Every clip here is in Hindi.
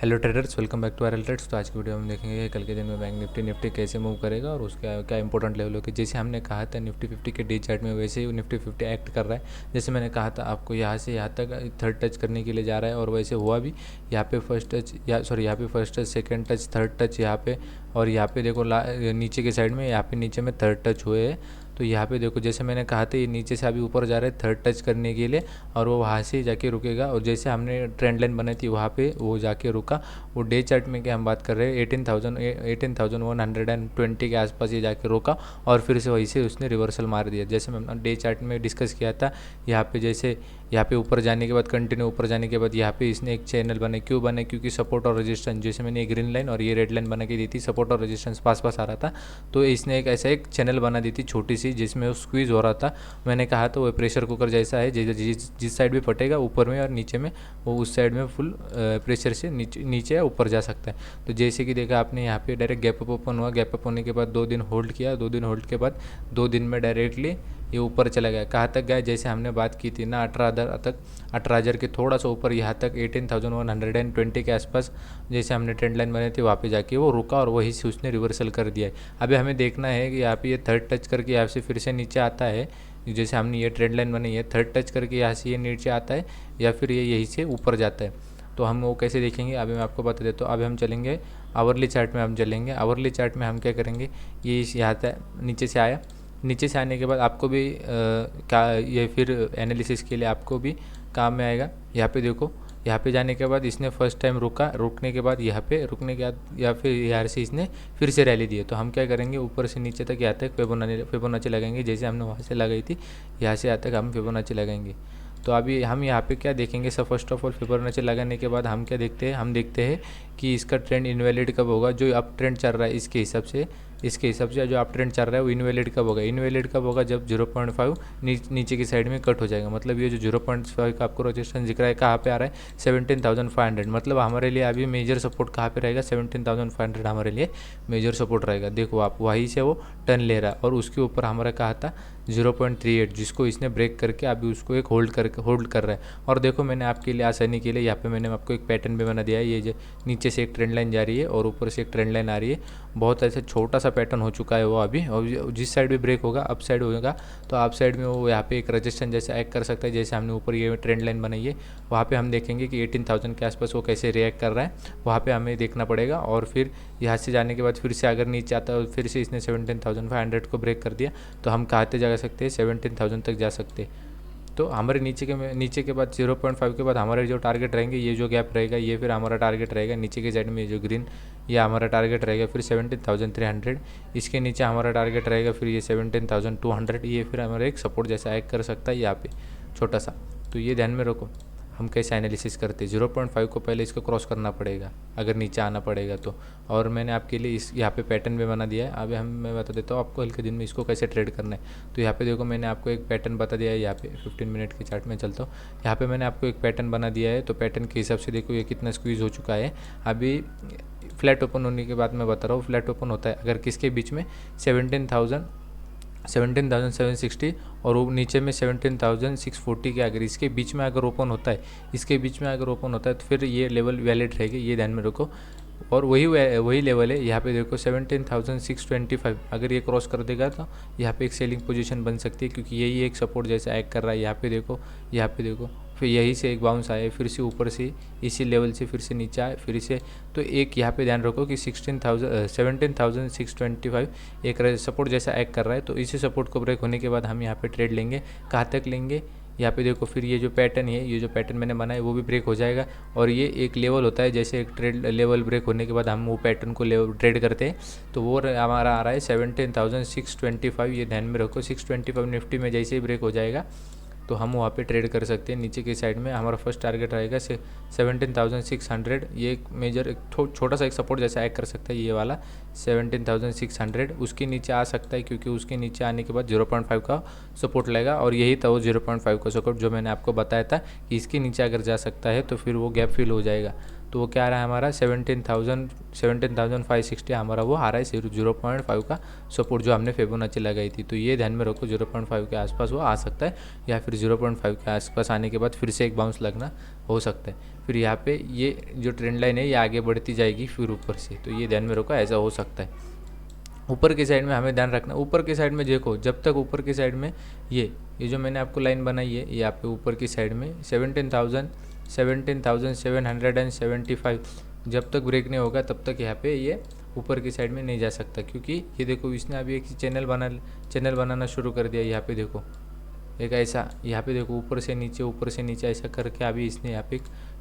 Hello traders, welcome back to R L trades. तो आज की वीडियो में हम देखेंगे कल के दिन में बैंक निफ्टी कैसे मूव करेगा और उसका क्या इंपॉर्टेंट लेवल होगा। जैसे हमने कहा था निफ्टी 50 के डे चार्ट में, वैसे ही निफ्टी 50 एक्ट कर रहा है। जैसे मैंने कहा था आपको यहाँ से यहाँ तक थर्ड टच करने के लिए जा रहा है और वैसे हुआ भी। यहाँ पे फर्स्ट टच यहाँ पे first touch, second touch, third touch यहाँ पे, और यहाँ पे देखो नीचे के साइड में, यहाँ पे नीचे में थर्ड टच हुए हैं। तो यहाँ पे देखो जैसे मैंने कहा था ये नीचे से अभी ऊपर जा रहा है थर्ड टच करने के लिए और वो वहाँ से जाके रुकेगा। और जैसे हमने ट्रेंड लाइन बनाई थी वहाँ पे वो जाके रुका। वो डे चार्ट में क्या हम बात कर रहे हैं 18,120 के आसपास ये जाके रोका और फिर से वहीं से उसने रिवर्सल मार दिया। जैसे मैं डे चार्ट में डिस्कस किया था, यहाँ पे जैसे यहाँ पे ऊपर जाने के बाद कंटिन्यू ऊपर जाने के बाद यहाँ पे इसने एक चैनल बना। क्यों बना? क्योंकि सपोर्ट और रेजिस्टेंस, जैसे मैंने एक ग्रीन लाइन और ये रेड लाइन बना के दी थी, सपोर्ट और रेजिस्टेंस पास पास आ रहा था, तो इसने एक ऐसा एक चैनल बना दी थी छोटी सी जिसमें वो स्क्वीज हो रहा था। मैंने कहा तो वो प्रेशर कुकर जैसा है, जिस साइड भी फटेगा ऊपर में और नीचे में, वो उस साइड में फुल प्रेशर से नीचे या ऊपर जा सकता है। तो जैसे कि देखा आपने यहाँ पे डायरेक्ट गैप अप ओपन हुआ, गैप अप होने के बाद 2 दिन होल्ड किया, 2 दिन होल्ड के बाद 2 दिन में डायरेक्टली ये ऊपर चला गया। कहाँ तक गया? जैसे हमने बात की थी ना 18,000 के थोड़ा सा ऊपर, यहाँ तक 18,120 के आसपास जैसे हमने ट्रेंड लाइन बनाई थी, वहाँ पे जाके वो रुका और वहीं से उसने रिवर्सल कर दिया है। अभी हमें देखना है कि यहाँ पे ये थर्ड टच करके यहाँ से फिर से नीचे आता है। जैसे हमने ये ट्रेंड लाइन बनाई है, थर्ड टच करके यहाँ से ये नीचे आता है या फिर ये यहीं से ऊपर जाता है। तो हम वो कैसे देखेंगे अभी मैं आपको बता देता हूँ। अभी हम चलेंगे आवरली चार्ट में, हम चलेंगे आवरली चार्ट में। हम क्या करेंगे, ये यहाँ तक नीचे से आया, नीचे से आने के बाद आपको भी ये फिर एनालिसिस के लिए आपको भी काम में आएगा। यहाँ पे देखो, यहाँ पे जाने के बाद इसने फर्स्ट टाइम रुका, रुकने के बाद यहाँ पे रुकने के बाद या फिर यहाँ से इसने फिर से रैली दी है। तो हम क्या करेंगे, ऊपर से नीचे तक यहाँ तक फिबोनाची लगाएंगे। जैसे हमने वहाँ से लगाई थी, यहाँ से यहाँ तक हम फिबोनाची लगाएंगे। तो अभी हम यहाँ पे क्या देखेंगे, सब फर्स्ट ऑफ ऑल फिबोनाची लगाने के बाद हम क्या देखते हैं, हम देखते हैं कि इसका ट्रेंड इनवैलिड कब होगा। जो अप ट्रेंड चल रहा है इसके हिसाब से जो अप ट्रेंड चल रहा है वो इनवैलिड कब होगा। इनवैलिड कब होगा? जब 0.5 नीचे की साइड में कट हो जाएगा। मतलब ये जो 0.5 का आपको रेजिस्टेंस दिख रहा है कहाँ पे आ रहा है, 17,500। मतलब हमारे लिए अभी मेजर सपोर्ट कहाँ पे रहेगा, 17,500 हमारे लिए मेजर सपोर्ट रहेगा। देखो आप, वहीं से वो टर्न ले रहा है और उसके ऊपर हमारा कहा था 0.38, जिसको इसने ब्रेक करके अभी उसको एक होल्ड कर रहा है। और देखो मैंने आपके लिए आसानी के लिए यहाँ पे मैंने आपको एक पैटर्न भी बना दिया है। ये जो नीचे से एक ट्रेंड लाइन जा रही है और ऊपर से एक ट्रेंड लाइन आ रही है, बहुत ऐसा छोटा सा पैटर्न हो चुका है वो अभी। और जिस साइड भी ब्रेक होगा, अप साइड होगा, तो अप साइड में वो यहाँ पे एक रजिस्टेंस जैसा एक्ट कर सकता है। जैसे हमने ऊपर ये ट्रेंड लाइन बनाई है, वहाँ पे हम देखेंगे कि 18,000 के आसपास वो कैसे रिएक्ट कर रहा है, वहाँ पे हमें देखना पड़ेगा। और फिर यहाँ से जाने के बाद फिर से अगर नीचे आता है, फिर से इसने 17,500 को ब्रेक कर दिया, तो हम कहाँ जा सकते हैं, 17,000 तक जा सकते हैं। तो हमारे नीचे के बाद 0.5 के बाद हमारे जो टारगेट रहेंगे, ये जो गैप रहेगा ये फिर हमारा टारगेट रहेगा। नीचे के साइड में जो ग्रीन, ये हमारा टारगेट रहेगा फिर 17,300। इसके नीचे हमारा टारगेट रहेगा फिर ये 17,200। ये फिर हमारा एक सपोर्ट जैसा एक्ट कर सकता है यहाँ पे छोटा सा। तो ये ध्यान में रखो, हम कैसे एनालिसिस करते हैं। 0.5 को पहले इसको क्रॉस करना पड़ेगा अगर नीचे आना पड़ेगा तो। और मैंने आपके लिए इस यहाँ पे पैटर्न भी बना दिया है। अभी मैं बता देता हूँ आपको हल्के दिन में इसको कैसे ट्रेड करना है। तो यहाँ पे देखो मैंने आपको एक पैटर्न बता दिया है। यहाँ पे 15 मिनट के चार्ट में चलता हूँ। यहाँ पे मैंने आपको एक पैटर्न बना दिया है। तो पैटर्न के हिसाब से देखो ये कितना स्क्वीज़ हो चुका है। अभी फ्लैट ओपन होने के बाद मैं बता रहा हूँ, फ्लैट ओपन होता है अगर किसके बीच में 17,760 और वो नीचे में 17,640 के अगर इसके बीच में अगर ओपन होता है, इसके बीच में अगर ओपन होता है तो फिर ये लेवल वैलिड रहेगी, ये ध्यान में रखो। और वही लेवल है। यहाँ पे देखो 17,625 अगर ये क्रॉस कर देगा तो यहाँ पे एक सेलिंग पोजीशन बन सकती है, क्योंकि यही एक सपोर्ट जैसा एक्ट कर रहा है। यहाँ पे देखो फिर यहीं से एक बाउंस आया, फिर से ऊपर से इसी लेवल से फिर से नीचे आए, फिर से। तो एक यहाँ पे ध्यान रखो कि 17,625 एक सपोर्ट जैसा एक्ट कर रहा है। तो इसी सपोर्ट को ब्रेक होने के बाद हम यहाँ पे ट्रेड लेंगे। कहाँ तक लेंगे? यहाँ पे देखो फिर ये जो पैटर्न मैंने बनाया है वो भी ब्रेक हो जाएगा। और ये एक लेवल होता है, जैसे एक ट्रेड लेवल ब्रेक होने के बाद हम वो पैटर्न को ट्रेड करते हैं। तो वो हमारा आ रहा है 17,625। ये ध्यान में रखो, 625 निफ्टी में जैसे ही ब्रेक हो जाएगा तो हम वहाँ पे ट्रेड कर सकते हैं। नीचे की साइड में हमारा फर्स्ट टारगेट रहेगा 17,600। ये एक मेजर एक छोटा सा एक सपोर्ट जैसा एक्ट कर सकता है, ये वाला 17,600 उसके नीचे आ सकता है, क्योंकि उसके नीचे आने के बाद 0.5 का सपोर्ट लगेगा। और यही था वो 0.5 का सपोर्ट जो मैंने आपको बताया था कि इसके नीचे अगर जा सकता है तो फिर वो गैप फिल हो जाएगा। तो वो क्या आ रहा है हमारा 17,560 हमारा वो आ रहा है 0.5 का सपोर्ट जो हमने फिबोनाची लगाई थी। तो ये ध्यान में रखो 0.5 के आसपास वो आ सकता है, या फिर 0.5 के आसपास आने के बाद फिर से एक बाउंस लगना हो सकता है। फिर यहाँ पे ये जो ट्रेंड लाइन है ये आगे बढ़ती जाएगी फिर ऊपर से, तो ये ध्यान में रखो ऐसा हो सकता है। ऊपर की साइड में हमें ध्यान रखना, ऊपर की साइड में देखो जब तक ऊपर की साइड में ये जो मैंने आपको लाइन बनाई है यहाँ पे ऊपर की साइड में 17,775 जब तक ब्रेक नहीं होगा तब तक यहाँ पे ये ऊपर की साइड में नहीं जा सकता, क्योंकि ये देखो इसने अभी एक चैनल बनाना शुरू कर दिया। यहाँ पे देखो एक ऐसा, यहाँ पे देखो ऊपर से नीचे ऐसा करके अभी इसने यहाँ पे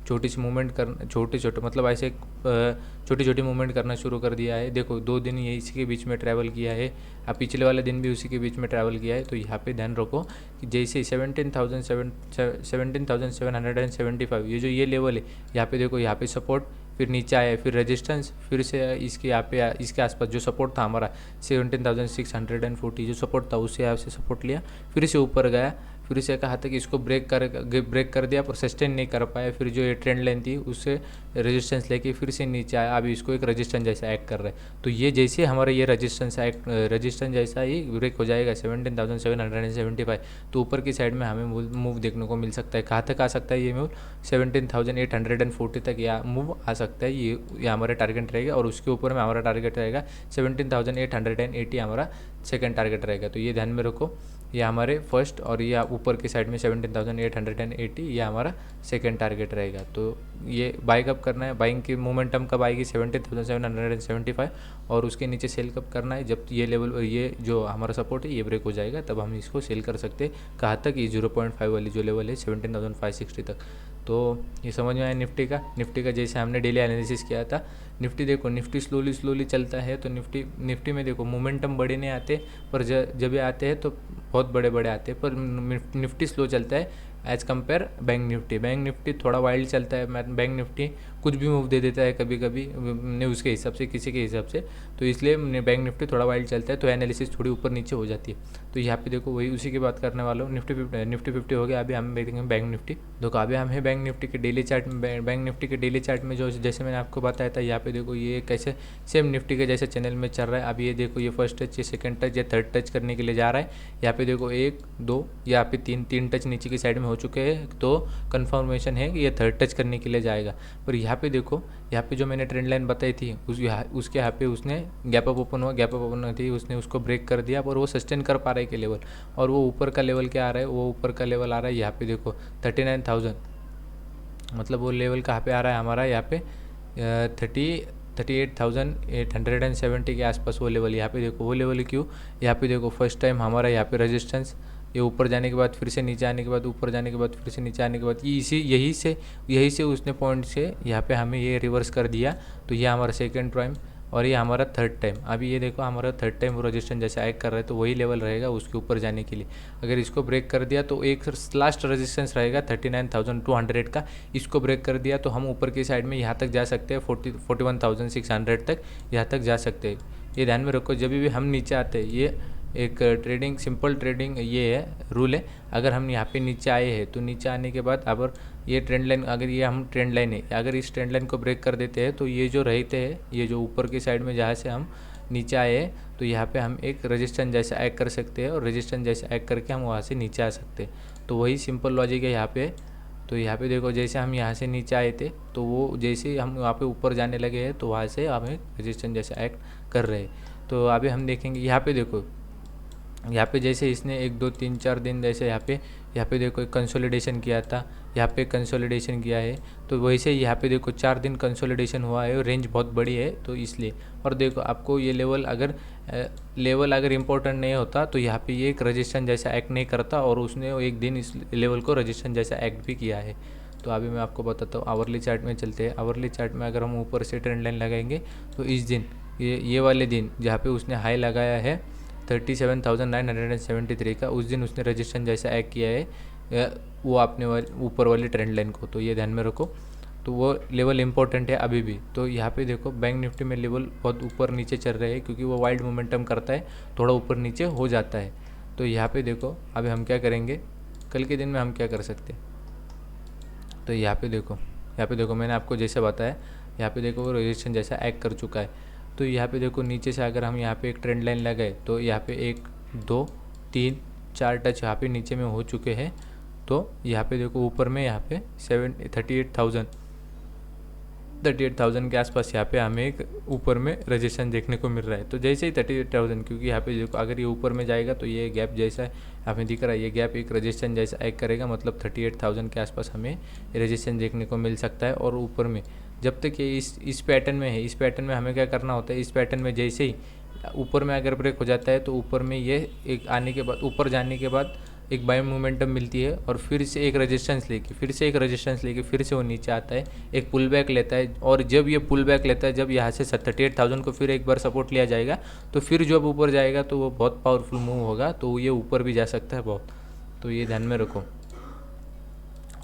छोटी सी मूवमेंट कर छोटे मतलब ऐसे छोटी मूवमेंट करना शुरू कर दिया है। देखो 2 दिन ये इसी के बीच में ट्रैवल किया है, अब पिछले वाले दिन भी उसी के बीच में ट्रैवल किया है। तो यहाँ पे ध्यान रखो कि जैसे 17,775 ये जो ये लेवल है यहाँ पे देखो, यहाँ पे सपोर्ट, फिर नीचे आया, फिर रेजिस्टेंस, फिर से इसके यहाँ पे इसके आसपास जो सपोर्ट था हमारा 17,640 जो सपोर्ट था उससे यहाँ से सपोर्ट लिया, फिर से ऊपर गया, फिर से कहा था कि इसको ब्रेक कर दिया पर सस्टेन नहीं कर पाया। फिर जो ये ट्रेंड लाइन थी उससे रेजिस्टेंस लेके फिर से नीचे आया, अभी इसको एक रेजिस्टेंस जैसा एक्ट कर रहा है। तो ये जैसे हमारा ये रेजिस्टेंस जैसा ही ब्रेक हो जाएगा 17,775 तो ऊपर की साइड में हमें मूव देखने को मिल सकता है। कहाँ तक आ सकता है ये मूव 17,840 तक या मूव आ सकता है, ये हमारा टारगेट रहेगा। और उसके ऊपर में हमारा टारगेट रहेगा 17,880 हमारा सेकंड टारगेट रहेगा। तो ये ध्यान में रखो, ये हमारे फर्स्ट और ये ऊपर की साइड में 17,880 ये हमारा सेकंड टारगेट रहेगा। तो ये बाई कब करना है, बाइंग की मोमेंटम कब आएगी 17,775 और उसके नीचे सेल कब करना है जब ये लेवल ये जो हमारा सपोर्ट है ये ब्रेक हो जाएगा, तब हम इसको सेल कर सकते हैं। कहाँ तक, ये 0.5 वाली जो लेवल है 17,560 तक। तो ये समझ में आया निफ्टी का जैसे हमने डेली एनालिसिस किया था। निफ्टी देखो, निफ्टी स्लोली चलता है, तो निफ्टी में देखो मोमेंटम बड़े नहीं आते, पर जब ये आते हैं तो बहुत बड़े आते हैं, पर निफ्टी स्लो चलता है एज़ कम्पेयर बैंक निफ्टी थोड़ा वाइल्ड चलता है। बैंक निफ्टी कुछ भी मूव दे देता है कभी कभी न्यूज़ के हिसाब से, किसी के हिसाब से, तो इसलिए बैंक निफ्टी थोड़ा वाइल्ड चलता है, तो एनालिसिस थोड़ी ऊपर नीचे हो जाती है। तो यहाँ पे देखो वही उसी की बात करने वाला हूँ। निफ्टी 50 हो गया, अभी हम देखेंगे बैंक निफ्टी। देखो अभी हम है बैंक निफ्टी के डेली चार्ट में, बैंक निफ्टी के डेली चार्ट में जो जैसे मैंने आपको बताया था, यहाँ पे देखो ये कैसे सेम निफ्टी के जैसे चैनल में चल रहा है। अभी ये देखो ये फर्स्ट टच, ये सेकंड टच, ये थर्ड टच करने के लिए जा रहा है। यहाँ पे देखो 1 2 यहाँ पे 3 टच नीचे की साइड में हो चुके हैं, तो कन्फर्मेशन है कि ये थर्ड टच करने के लिए जाएगा। पर यहाँ पे देखो, यहाँ पे जो मैंने ट्रेंड लाइन बताई थी उसके यहाँ पे उसने गैप अप ओपन थी, उसने उसको ब्रेक कर दिया, पर वो सस्टेन कर पा रहा है कि लेवल, और वो ऊपर का लेवल क्या आ रहा है, वो ऊपर का लेवल आ रहा है यहाँ पे देखो 39,000, मतलब वो लेवल कहाँ पे आ रहा है हमारा यहाँ पे 38,870 के आसपास वो लेवल। यहाँ पे देखो वो लेवल क्यों, यहाँ पे देखो फर्स्ट टाइम हमारा यहाँ पे रेजिस्टेंस, ये ऊपर जाने के बाद फिर से नीचे आने के बाद, ऊपर जाने के बाद फिर से नीचे आने के बाद, यही से उसने पॉइंट से यहाँ पे हमें ये रिवर्स कर दिया। तो ये हमारा सेकंड टाइम और ये हमारा थर्ड टाइम। अभी ये देखो हमारा थर्ड टाइम वो रेजिस्टेंस जैसे एक्ट कर रहा है, तो वही लेवल रहेगा उसके ऊपर जाने के लिए। अगर इसको ब्रेक कर दिया तो एक लास्ट रेजिस्टेंस रहेगा 39,200 का, इसको ब्रेक कर दिया तो हम ऊपर की साइड में यहाँ तक जा सकते हैं 41,600 तक यहाँ तक जा सकते हैं। ये ध्यान में रखो, जब भी हम नीचे आते हैं, ये एक ट्रेडिंग सिंपल ट्रेडिंग ये है रूल है। अगर हम यहाँ पे नीचे आए हैं तो नीचे आने के बाद अगर ये ट्रेंड लाइन, अगर ये हम ट्रेंड लाइन है, अगर इस ट्रेंड लाइन को ब्रेक कर देते हैं तो ये जो रहते हैं, ये जो ऊपर की साइड में जहाँ से हम नीचे आए हैं, तो यहाँ पे हम एक रेजिस्टेंस जैसा एक्ट कर सकते हैं और रेजिस्टेंस जैसा एक्ट करके हम वहाँ से नीचे आ सकते हैं। तो वही सिंपल लॉजिक है यहाँ पे। तो यहाँ पे देखो जैसे हम यहाँ से नीचे आए थे, तो वो जैसे हम वहाँ पे ऊपर जाने लगे हैं तो वहाँ से हम एक रेजिस्टेंस जैसा एक्ट कर रहे हैं। तो अभी हम देखेंगे यहाँ पे देखो, यहाँ पे जैसे इसने 1 2 3 4 दिन जैसे यहाँ पे देखो कंसोलिडेशन किया था, यहाँ पे कंसोलिडेशन किया है, तो वैसे यहाँ पे देखो 4 दिन कंसोलिडेशन हुआ है, रेंज बहुत बड़ी है तो इसलिए। और देखो आपको ये लेवल अगर इम्पोर्टेंट नहीं होता तो यहाँ पे ये एक रजिस्टेंस जैसा एक्ट नहीं करता, और उसने एक दिन इस लेवल को रजिस्टेंस जैसा एक्ट भी किया है। तो अभी मैं आपको बताता हूँ, आवरली चार्ट में चलते हैं। आवरली चार्ट में अगर हम ऊपर से ट्रेंड लाइन लगाएंगे तो इस दिन ये वाले दिन जहाँ पे उसने हाई लगाया है 37,973 का, उस दिन उसने रजिस्टेंस जैसा एक्ट किया है वो अपने ऊपर वाली ट्रेंड लाइन को। तो ये ध्यान में रखो, तो वो लेवल इंपॉर्टेंट है अभी भी। तो यहाँ पे देखो बैंक निफ्टी में लेवल बहुत ऊपर नीचे चल रहे हैं, क्योंकि वो वाइल्ड मोमेंटम करता है, थोड़ा ऊपर नीचे हो जाता है। तो यहाँ पे देखो अभी हम क्या करेंगे, कल के दिन में हम क्या कर सकते हैं। तो यहाँ पे देखो यहाँ पे देखो मैंने आपको जैसे बताया, यहाँ पे देखो वो रेजिस्टेंस जैसा एक्ट कर चुका है। तो यहाँ पे देखो नीचे से अगर हम यहाँ पे एक ट्रेंड लाइन लगाए तो यहाँ पे 1 2 3 4 टच यहाँ पे नीचे में हो चुके हैं। तो यहाँ पे देखो ऊपर में यहाँ पे 38,000 के आसपास यहाँ पे हमें एक ऊपर में रेजिस्टेंस देखने को मिल रहा है। तो जैसे ही 38,000, क्योंकि यहाँ पे देखो अगर ये ऊपर में जाएगा तो ये गैप जैसा हमें दिख रहा है, ये गैप एक रेजिस्टेंस जैसा एक्ट करेगा, मतलब 38,000 के आसपास हमें रेजिस्टेंस देखने को मिल सकता है। और ऊपर में जब तक ये इस पैटर्न में है, इस पैटर्न में हमें क्या करना होता है, इस पैटर्न में जैसे ही ऊपर में अगर ब्रेक हो जाता है तो ऊपर में ये एक आने के बाद, ऊपर जाने के बाद एक बाय मोमेंटम मिलती है और फिर से एक रेजिस्टेंस लेके फिर से वो नीचे आता है, एक पुल बैक लेता है। और जब ये पुल बैक लेता है, जब यहाँ से 38,000 को फिर एक बार सपोर्ट लिया जाएगा तो फिर जब ऊपर जाएगा तो वो बहुत पावरफुल मूव होगा, तो ये ऊपर भी जा सकता है बहुत। तो ये ध्यान में रखो।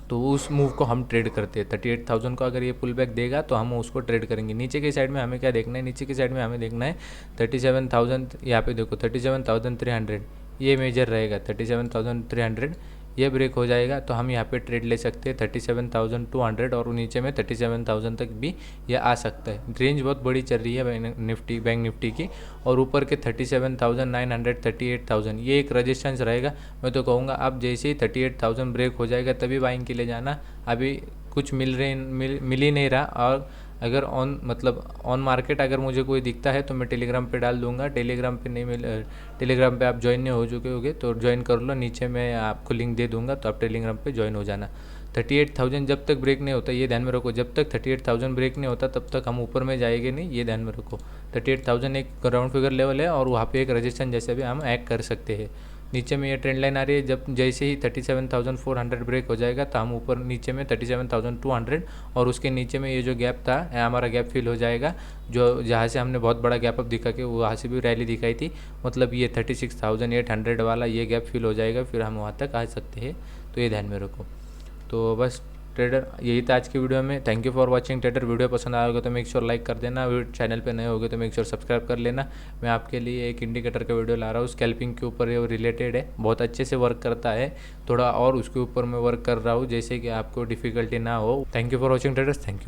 तो उस मूव को हम ट्रेड करते हैं। 38,000 को अगर ये पुल बैक देगा तो हम उसको ट्रेड करेंगे। नीचे की साइड में हमें क्या देखना है, नीचे की साइड में हमें देखना है 37,000, यहाँ पे देखो 37,300 ये मेजर रहेगा। 37,300 ये ब्रेक हो जाएगा तो हम यहाँ पे ट्रेड ले सकते हैं 37,200 और नीचे में 37,000 तक भी ये आ सकता है। रेंज बहुत बड़ी चल रही है बैंक निफ्टी की। और ऊपर के 37,900 38,000 ये एक रेजिस्टेंस रहेगा। मैं तो कहूँगा अब जैसे ही 38,000 ब्रेक हो जाएगा तभी बाइंग के लिए जाना। अभी कुछ मिल ही नहीं रहा। और अगर ऑन मार्केट अगर मुझे कोई दिखता है तो मैं टेलीग्राम पे डाल दूंगा। टेलीग्राम पे नहीं टेलीग्राम पे आप ज्वाइन नहीं हो चुके होगे तो ज्वाइन कर लो, नीचे मैं आपको लिंक दे दूंगा, तो आप टेलीग्राम पे ज्वाइन हो जाना। 38,000 जब तक ब्रेक नहीं होता, ये ध्यान में रखो, जब तक 38,000 ब्रेक नहीं होता तब तक हम ऊपर में जाएंगे नहीं, ये ध्यान में रखो। 38,000 एक राउंड फिगर लेवल है और वहाँ पे एक रजिस्टेंस जैसे भी हम एक्ट कर सकते हैं। नीचे में ये ट्रेंड लाइन आ रही है, जब जैसे ही 37,400 ब्रेक हो जाएगा तो हम ऊपर नीचे में 37,200 और उसके नीचे में ये जो गैप था हमारा गैप फिल हो जाएगा, जो जहाँ से हमने बहुत बड़ा गैप अप दिखा के वहाँ से भी रैली दिखाई थी, मतलब ये 36,800 वाला ये गैप फिल हो जाएगा, फिर हम वहाँ तक आ सकते हैं। तो ये ध्यान में रखो। तो बस ट्रेडर यही था आज की वीडियो में। Thank you for watching trader. Video पसंद आया होगा तो मेक श्योर लाइक कर देना, चैनल पे नए होगे तो मेक श्योर सब्सक्राइब कर लेना। मैं आपके लिए एक इंडिकेटर का वीडियो ला रहा हूँ, स्कैल्पिंग के ऊपर ये रिलेटेड है, बहुत अच्छे से वर्क करता है। थोड़ा और उसके ऊपर मैं वर्क कर रहा हूँ जैसे कि आपको डिफ़िकल्टी ना हो। Thank you for watching traders. Thank you.